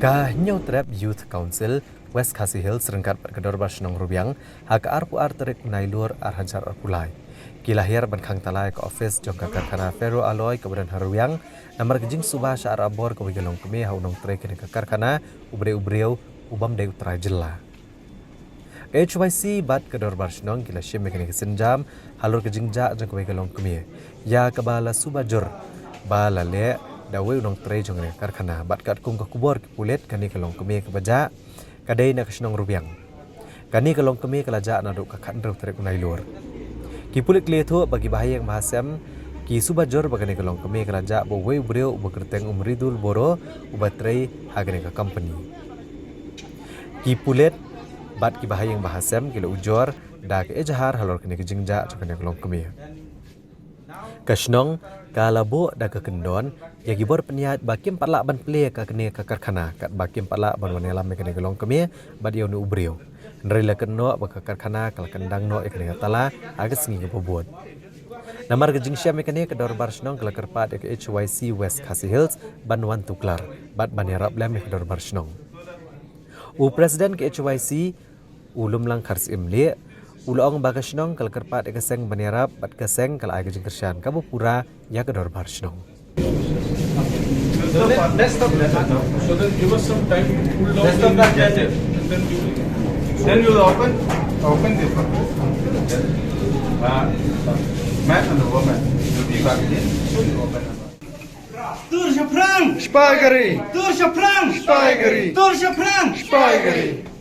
New Trap Youth Council West Khasi Hills serengkat berkedor barsenong rubiang hak arpu arterik nailur arhajar arpulai. Kilahir benkhang talai ke office jongka karkhana Ferro Alloy kemudian harubiang namar kejing subah syar abor ke wigelong kemi haunong trek ke karkhana ubre-ubreu ubam deu utrai jela. HYC bat kedor barsenong kila syim mekanik senjam halur kejingja jong ke wigelong kemi. Ya kebala subajur bala le dawe unong trei jong ne karkhana bat kat kung ke kubor ke pulet kani kelong kemi ke baja kadai na kesenong rubiang. Kani kelong kemi kelaja na duk kakak ndreu trek nailur. Ki pulit kletu bagi bahaya yang mahasem ki subajur bagani kelong kemi kelaja bo wei breu bekerteng umridul boro ubatrei hagane ke company. Ki pulit bat ki bahaya yang mahasem kila ujor da ke ejahar halor kini kejingja jokane kelong kemi. Kasnong kalabo da ke kendon ya gibor peniat bakim palak ban ple ka kene ka karkhana kat bakim palak ban wanelam kene kelong kemi bad yonu ubreu. Nrila kenno baka karkhana kal kendang no ikne tala agus ngi pobot. Namar kejing syam ikne kedor barsenong kala kerpat ke HYC West Khasi Hills banwan tuklar bat banirap lem kedor barsenong. U presiden ke HYC ulum lang khars imli ulong bagasnong kala kerpat ke seng banirap bat keseng kala ai kejing kersyan kabu pura ya kedor barsenong. Let's stop that now. So then give us some time to cool down. Let's stop that gadget. Then you will open this one. Man and the woman will be back in. So you open it. Turja Prang! Spijkerie! Turja Prang! Spijkerie! Turja Prang! Spijkerie!